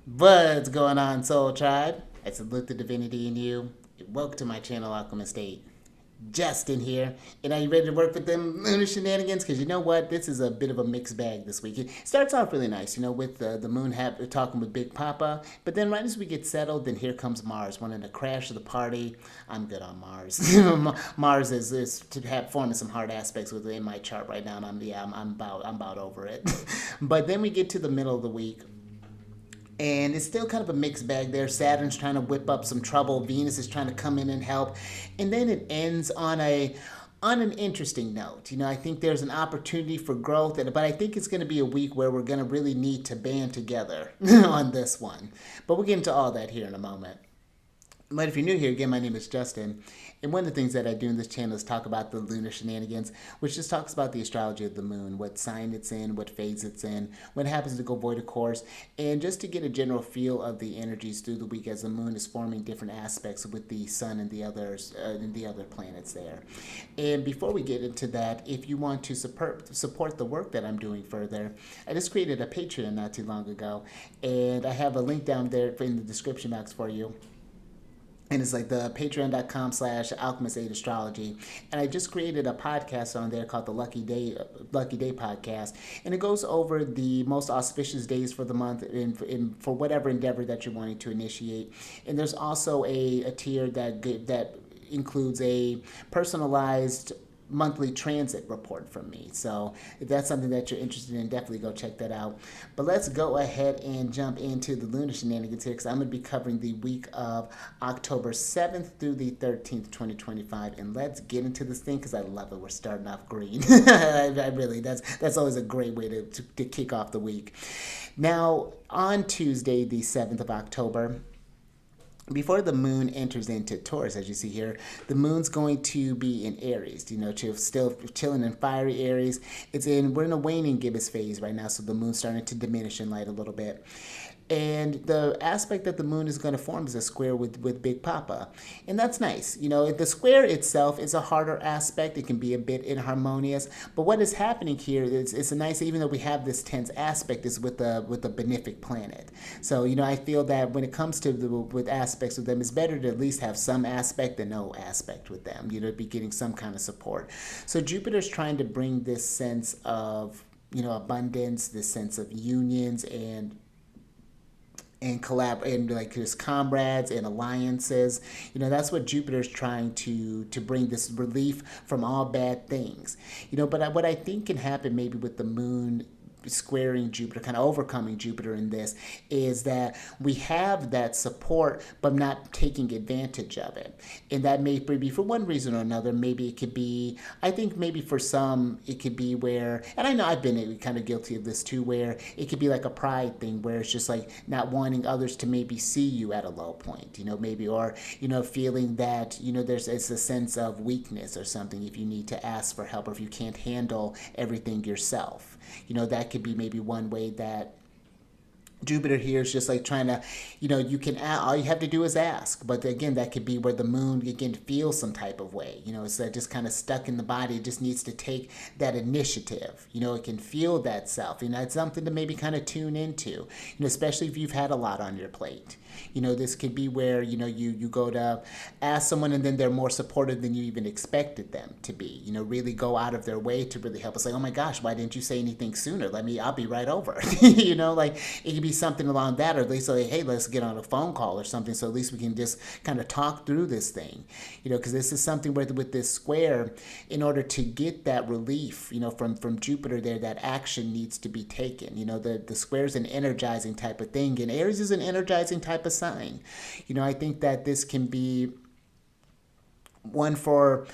What's going on, Soul Tribe? I salute the divinity in you. Welcome to my channel, Alchemist. Justin here. And are you ready to work with them lunar shenanigans? Because you know what? This is a bit of a mixed bag this week. It starts off really nice, with the moon talking with Big Papa. But then right as we get settled, then here comes Mars, wanting to crash the party. I'm good on Mars. Mars is to have forming some hard aspects within my chart right now, and I'm about over it. But then we get to the middle of the week, and it's still kind of a mixed bag there. Saturn's trying to whip up some trouble. Venus is trying to come in and help, and then it ends on an interesting note. I think there's an opportunity for growth, but I think it's going to be a week where we're going to really need to band together on this one. But we'll get into all that here in a moment. But if you're new here, again, my name is Justin. And one of the things that I do in this channel is talk about the lunar shenanigans, which just talks about the astrology of the moon, what sign it's in, what phase it's in, when it happens to go void of course, and just to get a general feel of the energies through the week as the moon is forming different aspects with the sun and the other planets there. And before we get into that, if you want to support the work that I'm doing further, I just created a Patreon not too long ago, and I have a link down there in the description box for you, and it's like the patreon.com/alchemist8 astrology. And I just created a podcast on there called the Lucky Day podcast, and it goes over the most auspicious days for the month for whatever endeavor that you're wanting to initiate. And there's also a tier that includes a personalized monthly transit report from me. So if that's something that you're interested in, definitely go check that out. But let's go ahead and jump into the lunar shenanigans here, because I'm going to be covering the week of October 7th through the 13th, 2025. And let's get into this thing, because I love it. We're starting off green. I really, that's always a great way to kick off the week. Now, on Tuesday, the 7th of October, before the moon enters into Taurus, as you see here, the moon's going to be in Aries. Still chilling in fiery Aries. We're in a waning gibbous phase right now, so the moon's starting to diminish in light a little bit. And the aspect that the moon is going to form is a square with Big Papa. And that's nice. The square itself is a harder aspect. It can be a bit inharmonious. But what is happening here is it's a nice, even though we have this tense aspect, is with a benefic planet. So, I feel that when it comes to with aspects of them, it's better to at least have some aspect than no aspect with them, be getting some kind of support. So Jupiter's trying to bring this sense of, abundance, this sense of unions and like his comrades and alliances. That's what Jupiter's trying to bring, this relief from all bad things. But what I think can happen maybe with the moon squaring Jupiter, kind of overcoming Jupiter in this, is that we have that support but not taking advantage of it. And that may be for one reason or another. Maybe it could be, I think maybe for some it could be where, and I know I've been kind of guilty of this too, where it could be like a pride thing, where it's just like not wanting others to maybe see you at a low point, maybe, or feeling that it's a sense of weakness or something if you need to ask for help, or if you can't handle everything yourself. That could be maybe one way that Jupiter here is just like trying to, you can, all you have to do is ask. But again, that could be where the moon, again, feels some type of way. It's just kind of stuck in the body. It just needs to take that initiative. It can feel that self. It's something to maybe kind of tune into, especially if you've had a lot on your plate. This could be where, you go to ask someone and then they're more supportive than you even expected them to be. Really go out of their way to really help us. Like, oh my gosh, why didn't you say anything sooner? I'll be right over. Like it could be something along that, or at least like, hey, let's get on a phone call or something, so at least we can just kind of talk through this thing. Because this is something where with this square, in order to get that relief, from Jupiter there, that action needs to be taken. The square is an energizing type of thing, and Aries is an energizing type of sign. I think that this can be one for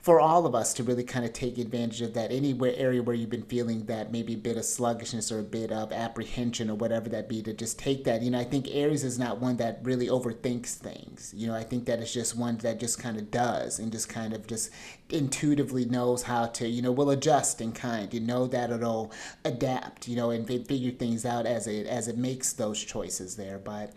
all of us to really kind of take advantage of that. Anywhere area where you've been feeling that maybe a bit of sluggishness or a bit of apprehension or whatever that be, to just take that. I think Aries is not one that really overthinks things. I think that it's just one that just kind of does, and just kind of just intuitively knows how to, will adjust in kind. That it'll adapt, and figure things out as it makes those choices there. But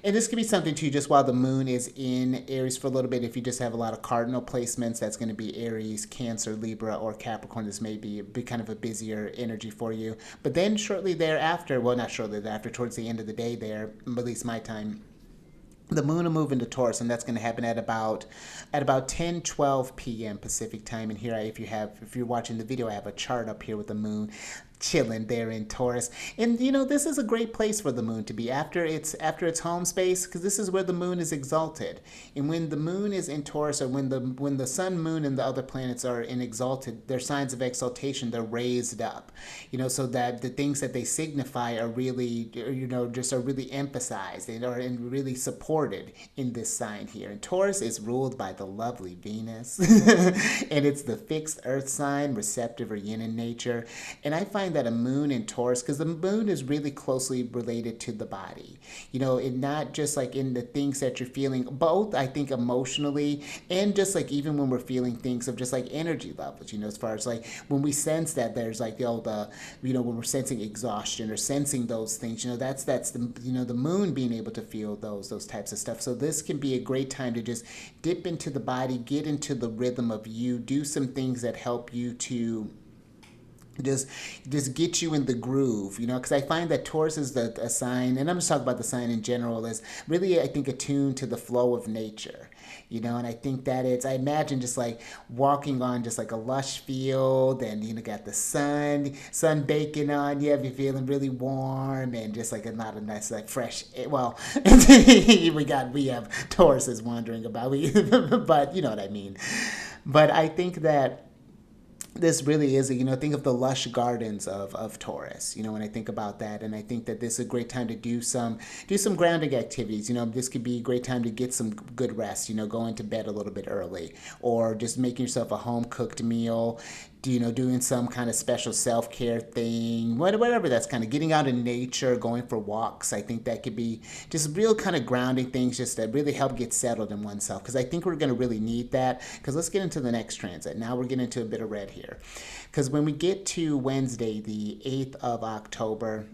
And this could be something too, just while the moon is in Aries for a little bit. If you just have a lot of cardinal placements, that's going to be Aries, Cancer, Libra, or Capricorn. This may be kind of a busier energy for you. But then shortly thereafter, well, not shortly thereafter, towards the end of the day there, at least my time, the moon will move into Taurus, and that's going to happen at about 10:12 p.m. Pacific time. And here, if you're watching the video, I have a chart up here with the moon chilling there in Taurus. And this is a great place for the moon to be after its home space, because this is where the moon is exalted. And when the moon is in Taurus, or when the sun, moon, and the other planets are in exalted, they're signs of exaltation. They're raised up, so that the things that they signify are really, just are really emphasized and are really supported in this sign here. And Taurus is ruled by the lovely Venus, and it's the fixed Earth sign, receptive or yin in nature. And I find that a moon in Taurus, because the moon is really closely related to the body, and not just like in the things that you're feeling, both I think emotionally, and just like even when we're feeling things of just like energy levels, as far as like when we sense that there's like when we're sensing exhaustion or sensing those things, that's the moon being able to feel those types of stuff. So this can be a great time to just dip into the body, get into the rhythm of you, do some things that help you to just get you in the groove, because I find that Taurus is a sign, and I'm just talking about the sign in general, is really, I think, attuned to the flow of nature, and I think that I imagine just like walking on just like a lush field, and got the sun baking on you, you're feeling really warm, and just like not a nice like fresh, well, we have Tauruses wandering about, but you know what I mean. But I think that this really is, think of the lush gardens of Taurus, when I think about that. And I think that this is a great time to do some grounding activities. This could be a great time to get some good rest, going to bed a little bit early, or just making yourself a home cooked meal, doing some kind of special self-care thing, whatever that's kind of getting out in nature, going for walks. I think that could be just real kind of grounding things, just that really help get settled in oneself, because I think we're going to really need that. Because let's get into the next transit. Now we're getting into a bit of red here, because when we get to Wednesday, the 8th of October,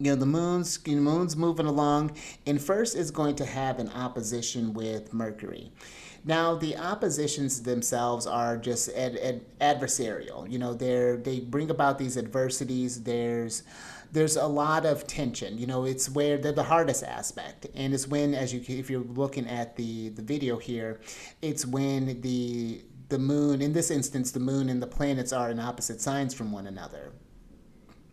the moon's moving along, and first is going to have an opposition with Mercury. Now, the oppositions themselves are just adversarial. They bring about these adversities. There's a lot of tension. It's where they're the hardest aspect, and it's when, if you're looking at the video here, it's when the moon, in this instance, the moon and the planets are in opposite signs from one another.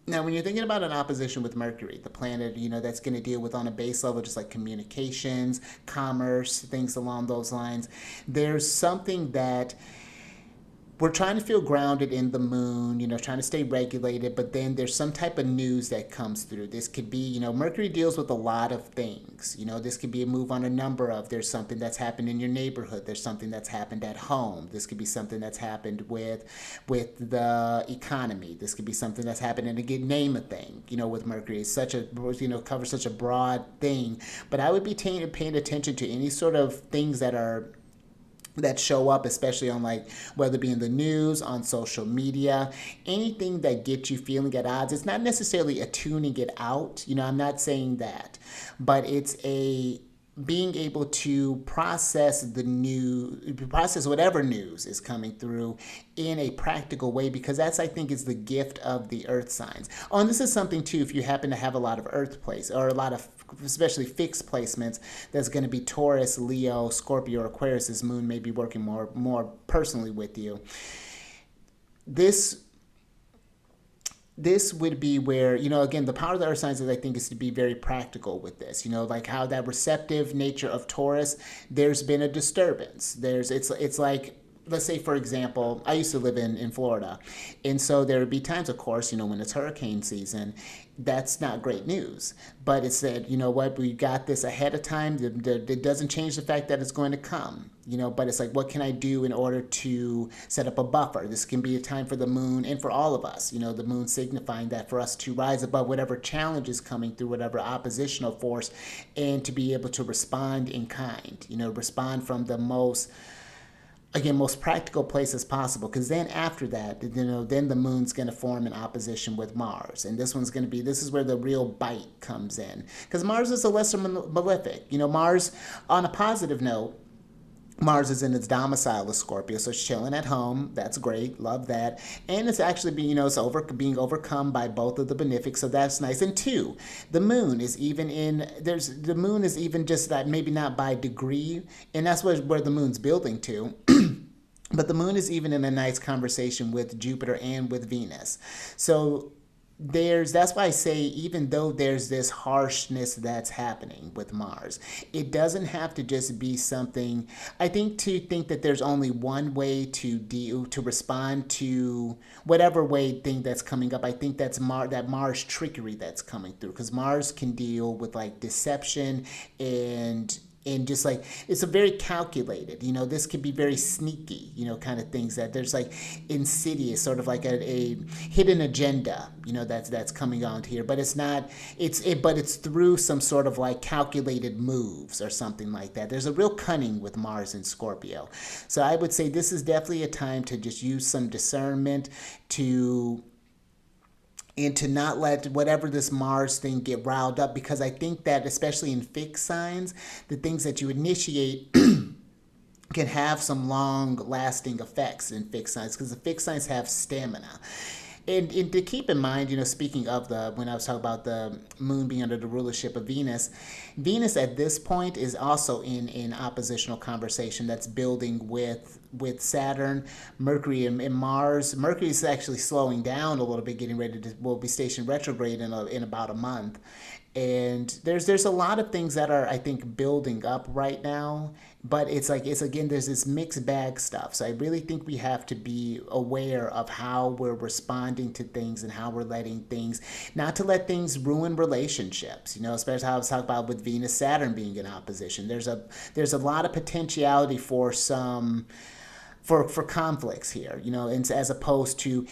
Now, when you're thinking about an opposition with Mercury, the planet, that's going to deal with on a base level, just like communications, commerce, things along those lines, there's something that we're trying to feel grounded in the moon, trying to stay regulated, but then there's some type of news that comes through. This could be, Mercury deals with a lot of things. This could be a move on a number of, there's something that's happened in your neighborhood, there's something that's happened at home. This could be something that's happened with the economy. This could be something that's happened, and again, name a thing, with Mercury. It's covers such a broad thing. But I would be paying attention to any sort of things that show up, especially on like, whether it be in the news, on social media, anything that gets you feeling at odds. It's not necessarily a tuning it out, I'm not saying that, but it's being able to process whatever news is coming through in a practical way, because that's, I think, is the gift of the earth signs. Oh, and this is something too, if you happen to have a lot of earth place, or a lot of especially fixed placements, that's going to be Taurus, Leo, Scorpio, or Aquarius. This moon may be working more personally with you. This would be where, again, the power of the earth signs, I think, is to be very practical with this. Like how that receptive nature of Taurus, there's been a disturbance. It's like, let's say, for example, I used to live in Florida. And so there would be times, of course, when it's hurricane season, that's not great news. But it said, we got this ahead of time. It doesn't change the fact that it's going to come, but it's like, what can I do in order to set up a buffer? This can be a time for the moon and for all of us, the moon signifying that for us to rise above whatever challenge is coming through, whatever oppositional force, and to be able to respond in kind, respond from the most again, most practical place as possible, because then after that, then the moon's going to form an opposition with Mars, and this one's going to be, this is where the real bite comes in, because Mars is a lesser malefic. Mars, on a positive note, Mars is in its domicile of Scorpio, so it's chilling at home. That's great, love that. And it's actually being overcome by both of the benefics, so that's nice. And two, the moon is even just that, maybe not by degree, and that's where the moon's building to. But the moon is even in a nice conversation with Jupiter and with Venus. So that's why I say, even though there's this harshness that's happening with Mars, it doesn't have to just be something. I think to think that there's only one way to respond to whatever thing that's coming up. I think that's that Mars trickery that's coming through, because Mars can deal with like deception and just like, it's a very calculated, this could be very sneaky, kind of things, that there's like insidious, sort of like a hidden agenda, that's coming on here, but it's not, but it's through some sort of like calculated moves or something like that. There's a real cunning with Mars and Scorpio. So I would say this is definitely a time to just use some discernment and to not let whatever this Mars thing get riled up, because I think that, especially in fixed signs, the things that you initiate can have some long-lasting effects in fixed signs, because the fixed signs have stamina. And to keep in mind, speaking of when I was talking about the moon being under the rulership of Venus, Venus at this point is also in oppositional conversation that's building with Saturn, Mercury, and Mars. Mercury is actually slowing down a little bit, getting ready to will be stationed retrograde in about a month. And there's a lot of things that are, I think, building up right now, but there's this mixed bag stuff. So I really think we have to be aware of how we're responding to things and how we're letting things, not to let things ruin relationships, especially how I was talking about with Venus, Saturn being in opposition. There's a lot of potentiality for for conflicts here, and as opposed to,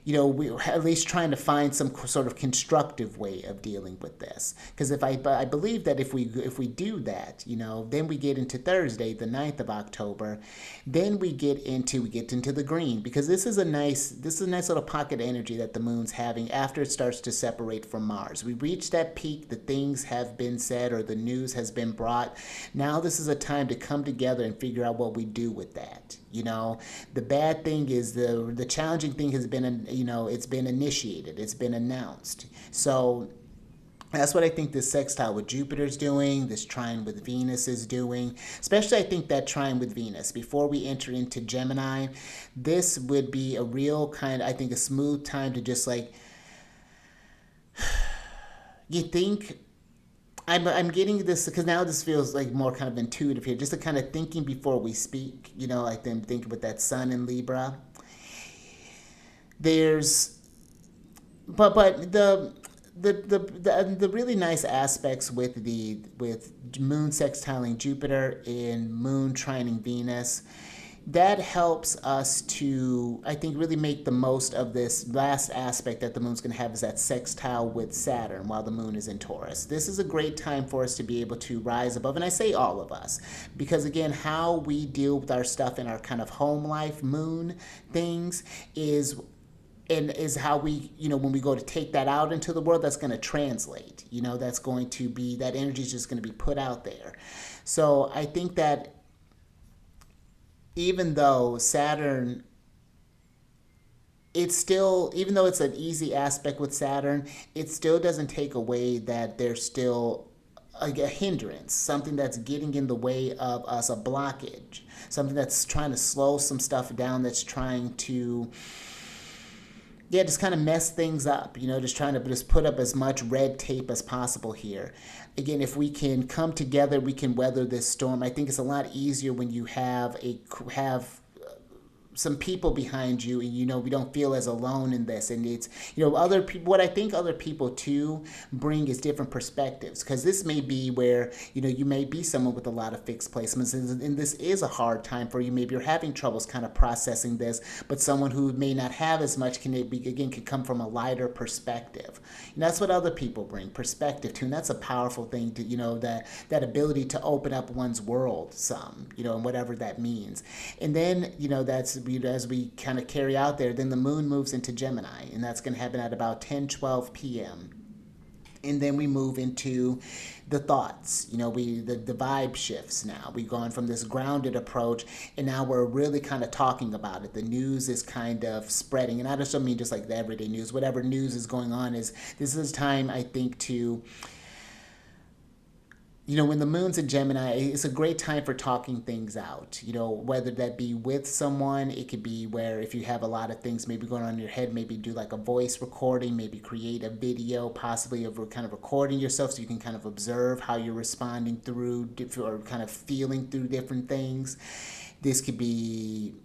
we at least trying to find some sort of constructive way of dealing with this. Because I believe that if we do that, then we get into Thursday, the 9th of October, then we get into the green, because this is a nice little pocket of energy that the moon's having after it starts to separate from Mars. We reach that peak, the things have been said or the news has been brought. Now this is a time to come together and figure out what we do with that. The bad thing is the challenging thing has been, it's been initiated, it's been announced. So that's what I think this sextile with Jupiter is doing, this trine with Venus is doing. Especially I think that trine with Venus, before we enter into Gemini, this would be a real I think a smooth time to just like, you think, I'm getting this because now this feels like more kind of intuitive here, just the kind of thinking before we speak, like them thinking with that sun in Libra. But the really nice aspects with moon sextiling Jupiter and moon trining Venus, that helps us to, I think, really make the most of this last aspect that the moon's going to have, is that sextile with Saturn while the moon is in Taurus. This is a great time for us to be able to rise above, and I say all of us, because again, how we deal with our stuff in our kind of home life, moon things, is how we, when we go to take that out into the world, that's going to translate, that's going to be, that energy is just going to be put out there. So I think that even though Saturn, even though it's an easy aspect with Saturn, it still doesn't take away that there's still a hindrance, something that's getting in the way of us, a blockage, something that's trying to slow some stuff down, that's trying to, just kind of mess things up, just trying to put up as much red tape as possible here. Again, if we can come together, we can weather this storm. I think it's a lot easier when you have some people behind you, and we don't feel as alone in this. And it's other people. What I think other people too bring is different perspectives, because this may be where you may be someone with a lot of fixed placements, and this is a hard time for you. Maybe you're having troubles kind of processing this, but someone who may not have as much can come from a lighter perspective. And that's what other people bring perspective to, and that's a powerful thing to that ability to open up one's world some, and whatever that means. And then that's as we kind of carry out there, then the moon moves into Gemini, and that's going to happen at about 10:12 p.m. And then we move into the thoughts. The vibe shifts now. We've gone from this grounded approach, and now we're really kind of talking about it. The news is kind of spreading, and I just don't mean just like the everyday news. Whatever news is going on this is time, I think, to when the moon's in Gemini, it's a great time for talking things out, whether that be with someone. It could be where if you have a lot of things maybe going on in your head, maybe do like a voice recording, maybe create a video possibly of kind of recording yourself so you can kind of observe how you're responding through or kind of feeling through different things. This could be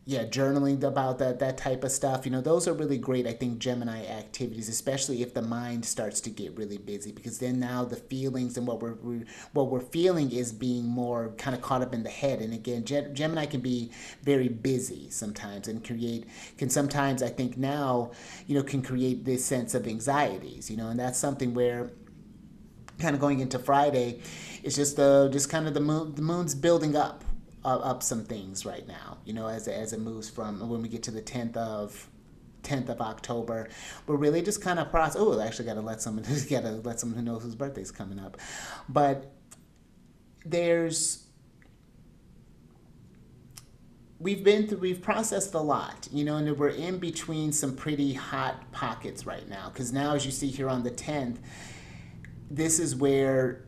journaling about that type of stuff. Those are really great, I think, Gemini activities, especially if the mind starts to get really busy, because then now the feelings and what we're feeling is being more kind of caught up in the head. And again, Gemini can be very busy sometimes and can sometimes, I think now, can create this sense of anxieties, and that's something where kind of going into Friday, it's just kind of the moon's building up some things right now, as it moves from when we get to the 10th of October. We're really just kind of process. Oh, I actually got to let someone who knows whose birthday's coming up. But we've processed a lot, and we're in between some pretty hot pockets right now, because now, as you see here on the 10th, this is where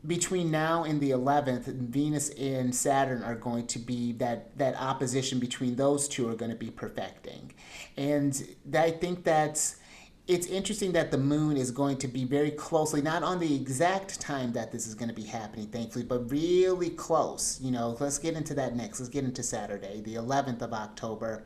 between now and the 11th, Venus and Saturn are going to be that opposition between those two are going to be perfecting. And I think it's interesting that the moon is going to be very closely, not on the exact time that this is going to be happening, thankfully, but really close. Let's get into that next. Let's get into Saturday, the 11th of October.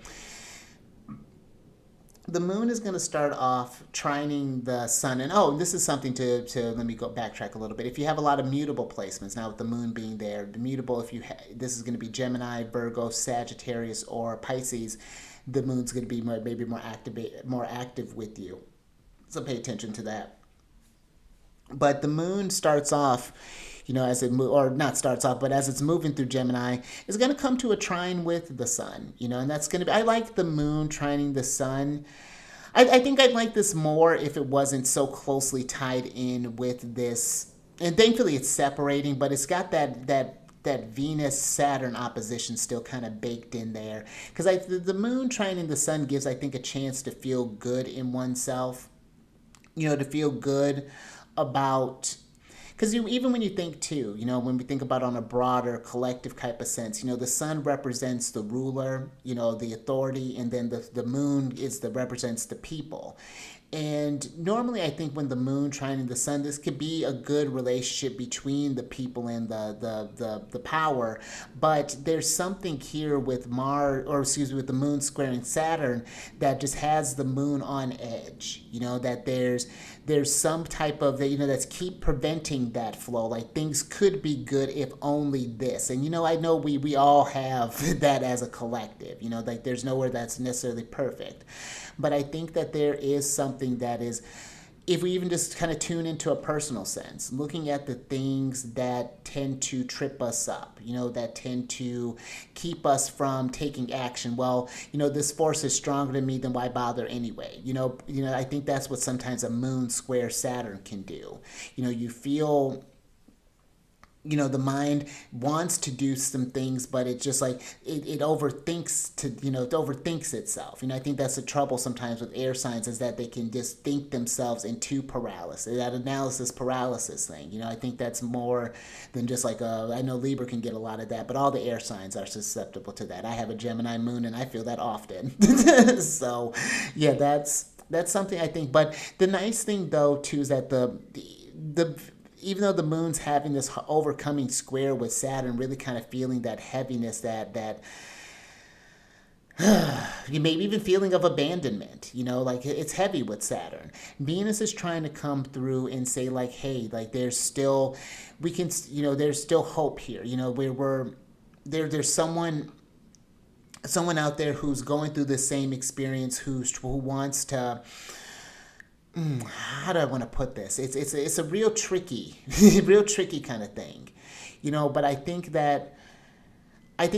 The moon is going to start off trining the sun. And this is something to let me go backtrack a little bit. If you have a lot of mutable placements, now with the moon being there, the mutable, this is going to be Gemini, Virgo, Sagittarius, or Pisces, the moon's going to be maybe more active with you. So pay attention to that. But the moon starts off, as it or not starts off, but as it's moving through Gemini, is going to come to a trine with the sun, and that's going to be, I like the moon trining the sun. I think I'd like this more if it wasn't so closely tied in with this, and thankfully it's separating, but it's got that Venus-Saturn opposition still kind of baked in there, because the moon trining the sun gives, I think, a chance to feel good in oneself, to feel good about. Because even when you think too, when we think about on a broader collective type of sense, the sun represents the ruler, the authority, and then the moon represents the people. And normally I think when the moon trining the sun, this could be a good relationship between the people and the power. But there's something here with with the moon squaring Saturn that just has the moon on edge, that there's some type of, that's keep preventing that flow. Like things could be good if only this. And, I know we all have that as a collective, like there's nowhere that's necessarily perfect. But I think that there is something that is, if we even just kind of tune into a personal sense, looking at the things that tend to trip us up, that tend to keep us from taking action. Well, this force is stronger than me, then why bother anyway? I think that's what sometimes a moon square Saturn can do. You feel, the mind wants to do some things, but it's just like it overthinks it overthinks itself. I think that's the trouble sometimes with air signs, is that they can just think themselves into paralysis, that analysis paralysis thing. I think that's more than just like I know Libra can get a lot of that, but all the air signs are susceptible to that. I have a Gemini moon and I feel that often. So yeah, that's something I think. But the nice thing though too is that the even though the moon's having this overcoming square with Saturn, really kind of feeling that heaviness, that You maybe even feeling of abandonment, like it's heavy with Saturn. Venus is trying to come through and say like, hey, like there's still, we can, there's still hope here. There's someone out there who's going through the same experience, who wants to, how do I want to put this? It's a real tricky, real tricky kind of thing, but I think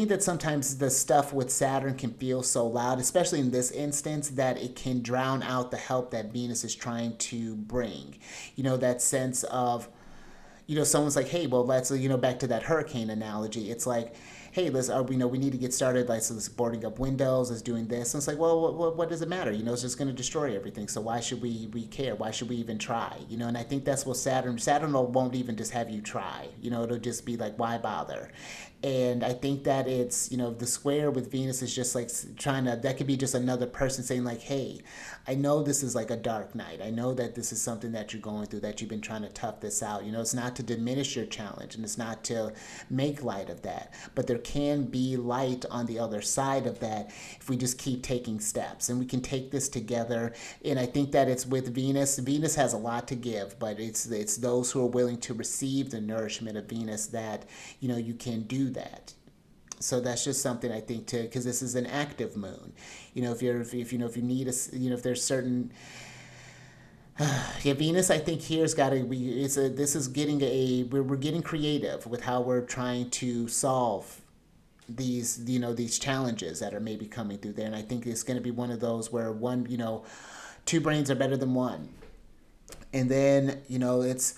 that sometimes the stuff with Saturn can feel so loud, especially in this instance, that it can drown out the help that Venus is trying to bring. That sense of, someone's like, hey, well, let's, back to that hurricane analogy. It's like, hey, we need to get started. Like, so let's boarding up windows, let's doing this. And it's like, well, what does it matter? It's just going to destroy everything. So why should we care? Why should we even try? And I think that's what Saturn won't even just have you try. It'll just be like, why bother? And I think that it's, the square with Venus is just like that could be just another person saying like, hey, I know this is like a dark night. I know that this is something that you're going through, that you've been trying to tough this out. It's not to diminish your challenge and it's not to make light of that. But there can be light on the other side of that if we just keep taking steps. And we can take this together. And I think that it's with Venus. Venus has a lot to give, but it's those who are willing to receive the nourishment of Venus that, you can do that. So that's just something I think because this is an active moon. If you need if there's certain, yeah, Venus, I think here's got to be, this is getting we're getting creative with how we're trying to solve these challenges that are maybe coming through there. And I think it's going to be one of those where two brains are better than one. And then, it's,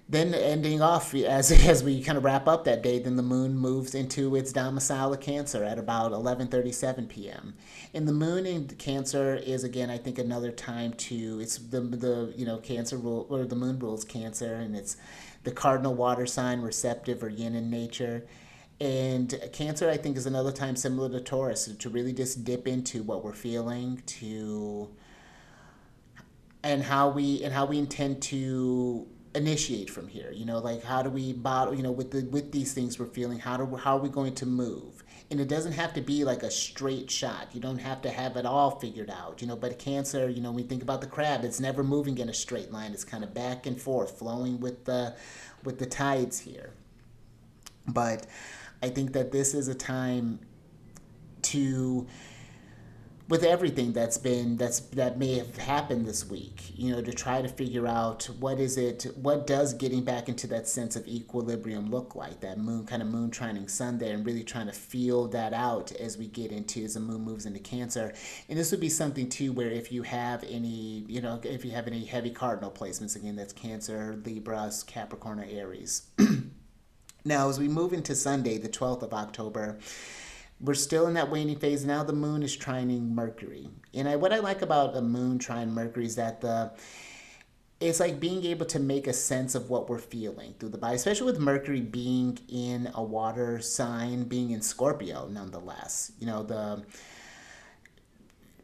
then ending off as we kind of wrap up that day, then the moon moves into its domicile of Cancer at about 11:37 p.m. And the moon in Cancer is, again, I think another time to, it's the Cancer rule, or the moon rules Cancer, and it's the cardinal water sign, receptive or yin in nature. And Cancer, I think, is another time similar to Taurus to really just dip into what we're feeling, and how we intend to initiate from here. Like how do we bottle, with these things we're feeling, how are we going to move? And it doesn't have to be like a straight shot. You don't have to have it all figured out, but Cancer, when we think about the crab, it's never moving in a straight line. It's kind of back and forth, flowing with the tides here. But I think that this is a time to, with everything that may have happened this week, to try to figure out what does getting back into that sense of equilibrium look like, that moon trining sun there, and really trying to feel that out as the moon moves into Cancer. And this would be something too where if you have any heavy cardinal placements, again, that's Cancer, Libra, Capricorn, or Aries. Now, as we move into Sunday, the 12th of October, we're still in that waning phase. Now the moon is trining Mercury. And what I like about a moon trine Mercury is that it's like being able to make a sense of what we're feeling through the body, especially with Mercury being in a water sign, being in Scorpio nonetheless.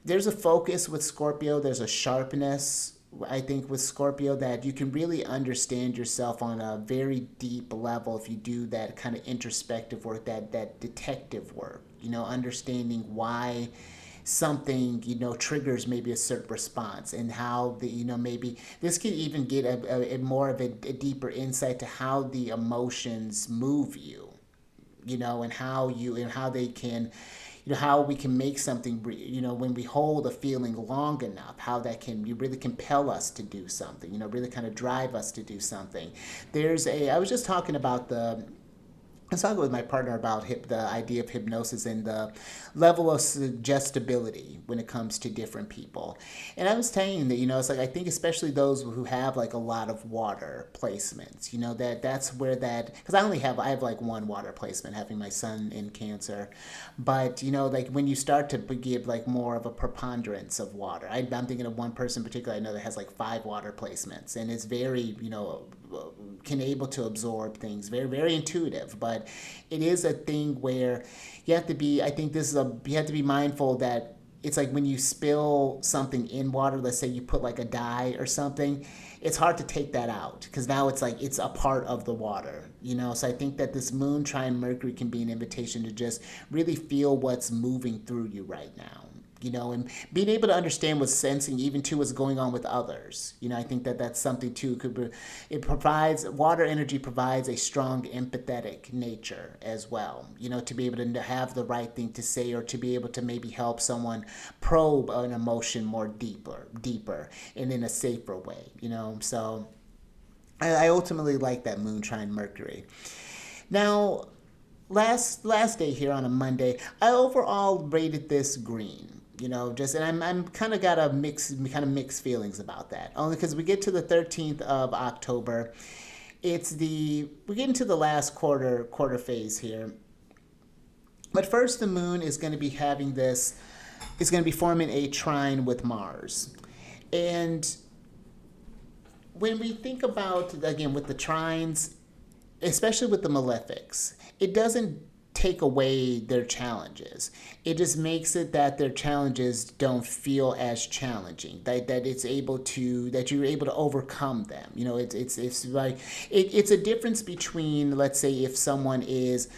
There's a focus with Scorpio, there's a sharpness, I think, with Scorpio, that you can really understand yourself on a very deep level if you do that kind of introspective work, that detective work, understanding why something, triggers maybe a certain response, and how maybe this could even get a more of a deeper insight to how the emotions move you, and how they can, how we can make something, when we hold a feeling long enough, how that can really compel us to do something, really kind of drive us to do something. I was just talking about I was talking with my partner about the idea of hypnosis and the level of suggestibility when it comes to different people. And I was telling that, it's like, I think especially those who have like a lot of water placements, that's where because I have like one water placement, having my son in Cancer. But, like when you start to give like more of a preponderance of water, I'm thinking of one person in particular I know that has like 5 water placements, and it's very, can able to absorb things, very, very intuitive. But it is a thing where you have to be, I think you have to be mindful that it's like when you spill something in water, let's say you put like a dye or something, it's hard to take that out because now it's like it's a part of the water, you know? So I think that this moon trine Mercury can be an invitation to just really feel what's moving through you right now. You know, and being able to understand what's sensing even to what's going on with others. You know, I think that that's something too. It provides, water energy provides a strong empathetic nature as well. You know, to be able to have the right thing to say, or to be able to maybe help someone probe an emotion more deeper, and in a safer way. You know, so I ultimately like that moon trine Mercury. Now, last day here on a Monday, I overall rated this green. You know, just, and I'm kind of got a mixed feelings about that. Only because we get to the 13th of October, we're getting to the last quarter phase here. But first, the moon is going to be having this, is going to be forming a trine with Mars, and when we think about, again, with the trines, especially with the malefics, it doesn't take away their challenges. It just makes it that their challenges don't feel as challenging. That it's able to, that you're able to overcome them. You know, it's like it's a difference between, let's say, if someone is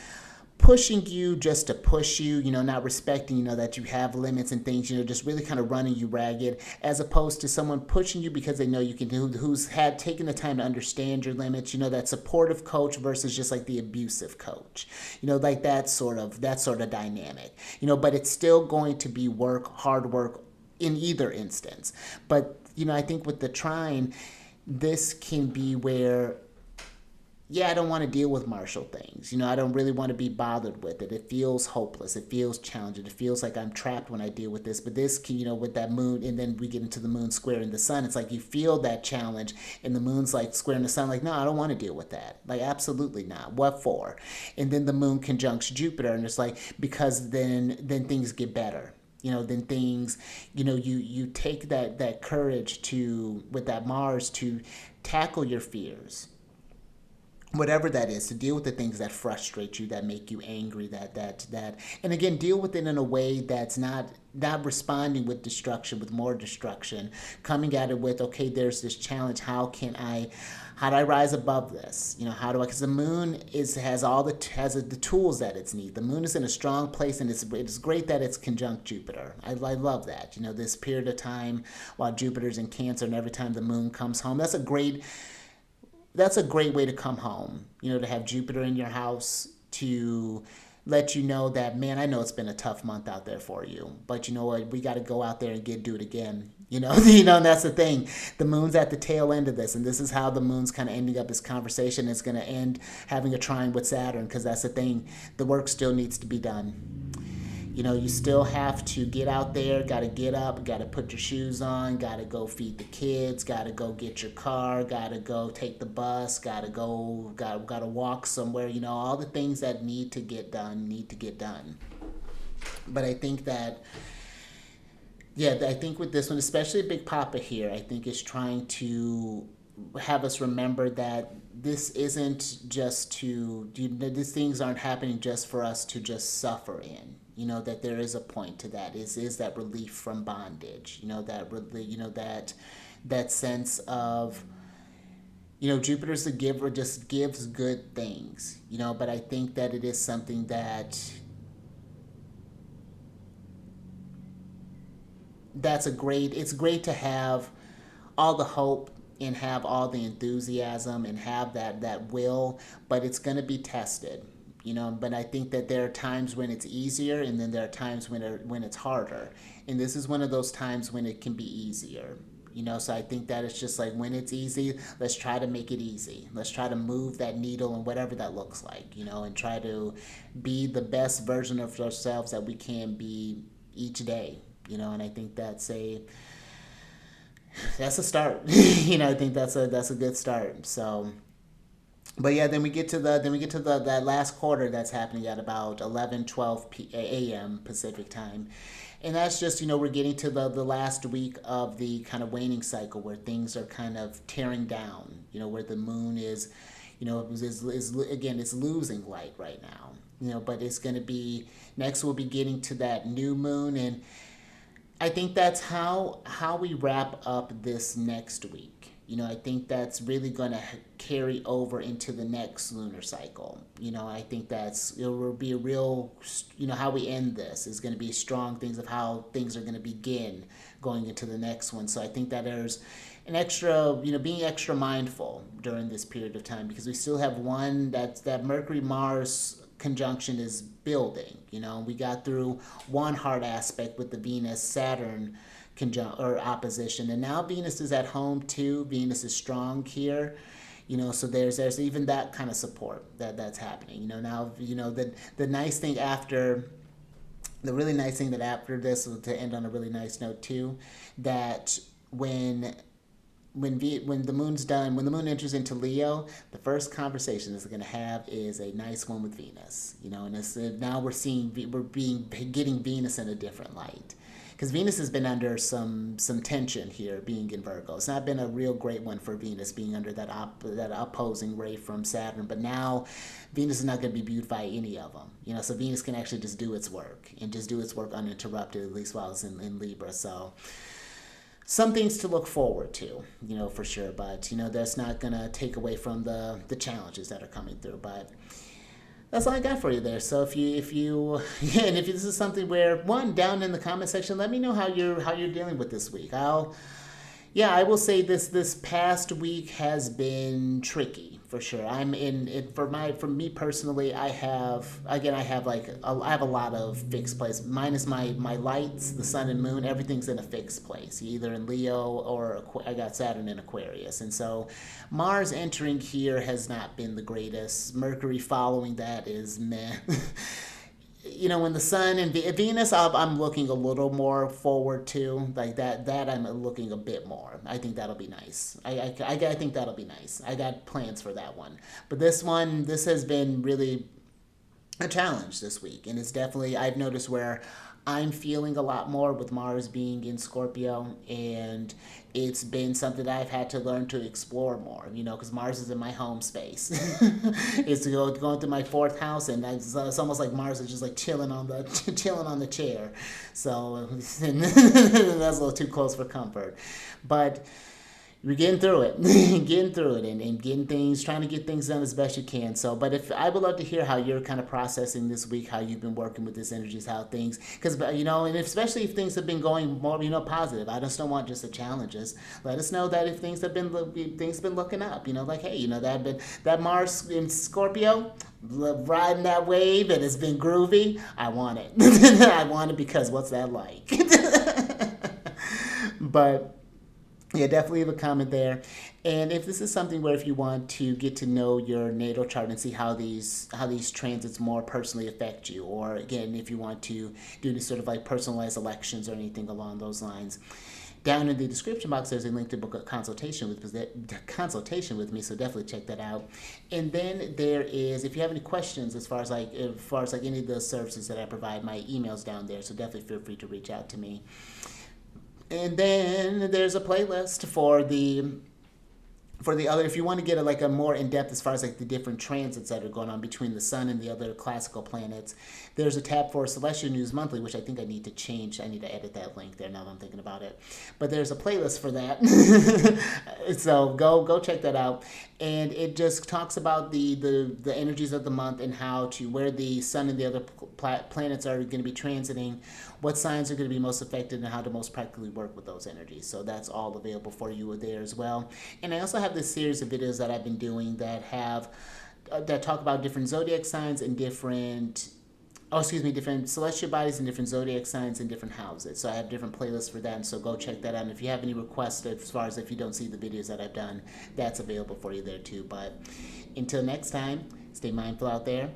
pushing you just to push you, you know, not respecting, you know, that you have limits and things, you know, just really kind of running you ragged, as opposed to someone pushing you because they know you can do, who's had taken the time to understand your limits, you know, that supportive coach versus just like the abusive coach, you know, like that sort of dynamic, you know, but it's still going to be hard work in either instance. But, you know, I think with the trine, this can be where, yeah, I don't want to deal with martial things. You know, I don't really want to be bothered with it. It feels hopeless. It feels challenging. It feels like I'm trapped when I deal with this. But this can, you know, with that moon, and then we get into the moon square in the sun, it's like you feel that challenge, and the moon's like squaring the sun, like, no, I don't want to deal with that. Like, absolutely not. What for? And then the moon conjuncts Jupiter, and it's like, because then things get better. You know, then things, you know, you take that courage to, with that Mars, to tackle your fears, whatever that is, to deal with the things that frustrate you, that make you angry, that and again, deal with it in a way that's not responding with destruction, with more destruction, coming at it with, okay, there's this challenge, how do I rise above this? You know, how do I, because the moon has all the tools that it's need. The moon is in a strong place, and it's great that it's conjunct Jupiter. I love that. You know, this period of time while Jupiter's in Cancer, and every time the moon comes home, that's a great way to come home, you know, to have Jupiter in your house, to let you know that, man, I know it's been a tough month out there for you, but you know what, we got to go out there and do it again. You know, and that's the thing. The moon's at the tail end of this, and this is how the moon's kind of ending up this conversation. It's going to end having a trine with Saturn, because that's the thing. The work still needs to be done. You know, you still have to get out there, got to get up, got to put your shoes on, got to go feed the kids, got to go get your car, got to go take the bus, got to walk somewhere. You know, all the things that need to get done need to get done. But I think that, yeah, I think with this one, especially Big Papa here, I think is trying to have us remember that this isn't just these things aren't happening just for us to just suffer in. You know, that there is a point to that, is that relief from bondage. You know, that sense of, you know, Jupiter's the giver, just gives good things. You know, but I think that it is something it's great to have all the hope, and have all the enthusiasm, and have that will, but it's going to be tested. You know, but I think that there are times when it's easier, and then there are times when it's harder, and this is one of those times when it can be easier. You know, so I think that it's just like, when it's easy, let's try to make it easy. Let's try to move that needle, and whatever that looks like, you know, and try to be the best version of ourselves that we can be each day. You know, and I think that's a start. You know, I think that's a good start. So, but yeah, then we get to that last quarter that's happening at about 11:12 a.m. Pacific time. And that's just, you know, we're getting to the last week of the kind of waning cycle, where things are kind of tearing down, you know, where the moon is, you know, again, it's losing light right now, you know, but it's going to be, next we'll be getting to that new moon. And I think that's how we wrap up this next week. I think that's really going to carry over into the next lunar cycle. I think it will be a real, how we end this is going to be strong things of how things are going to begin going into the next one. So I think that there's an extra, being extra mindful during this period of time, because we still have one that Mercury Mars conjunction is building. We got through one hard aspect with the Venus Saturn or opposition, and now Venus is at home too. Venus is strong here. So there's even that kind of support that's happening. Now the nice thing after the really nice thing that after this, to end on a really nice note too, that when the moon's done, when the moon enters into Leo, the first conversation it's going to have is a nice one with Venus. And now getting Venus in a different light, because Venus has been under some tension here, being in Virgo. It's not been a real great one for Venus, being under that opposing ray from Saturn. But now Venus is not going to be viewed by any of them. So Venus can actually just do its work, and just do its work uninterrupted, at least while it's in Libra. So some things to look forward to, for sure. But, that's not going to take away from the challenges that are coming through. But that's all I got for you there. So if this is something where, down in the comment section, let me know how you're dealing with this week. I will say this past week has been tricky for sure. I'm in it for me personally. I have a lot of fixed places, minus my lights, the sun and moon. Everything's in a fixed place, either in Leo or I got Saturn in Aquarius, and so Mars entering here has not been the greatest. Mercury following that is meh. When the sun and Venus, I'm looking a little more forward to, like that I'm looking a bit more. I think that'll be nice. I think that'll be nice. I got plans for that one. But this has been really a challenge this week. And it's definitely, I've noticed where I'm feeling a lot more with Mars being in Scorpio, and it's been something that I've had to learn to explore more, because Mars is in my home space. It's going through my fourth house, and it's almost like Mars is just like chilling on the chair. So that's a little too close for comfort. But we're getting through it, and trying to get things done as best you can. So, but I would love to hear how you're kind of processing this week, how you've been working with this energies, how things, because, and especially if things have been going more, positive. I just don't want just the challenges. Let us know that if things have been looking up, like, hey, that Mars in Scorpio, riding that wave, and it's been groovy. I want it. I want it because what's that like? But yeah, definitely leave a comment there. And if this is something where if you want to get to know your natal chart and see how these transits more personally affect you, or again, if you want to do any sort of like personalized elections or anything along those lines, down in the description box there's a link to book a consultation with me, so definitely check that out. And then there is, if you have any questions as far as like any of the services that I provide, my email's down there, so definitely feel free to reach out to me. And then there's a playlist for the other, if you want to get a more in-depth as far as like the different transits that are going on between the sun and the other classical planets. There's a tab for Celestial News Monthly, which I think I need to change. I need to edit that link there now that I'm thinking about it. But there's a playlist for that. So go check that out. And it just talks about the energies of the month and where the sun and the other planets are going to be transiting, what signs are going to be most affected, and how to most practically work with those energies. So that's all available for you there as well. And I also have this series of videos that I've been doing that talk about different zodiac signs and different celestial bodies and different zodiac signs and different houses. So I have different playlists for that, and so go check that out. And if you have any requests as far as if you don't see the videos that I've done, that's available for you there too. But until next time, stay mindful out there.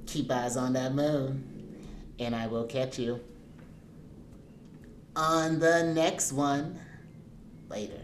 Keep eyes on that moon, and I will catch you on the next one later.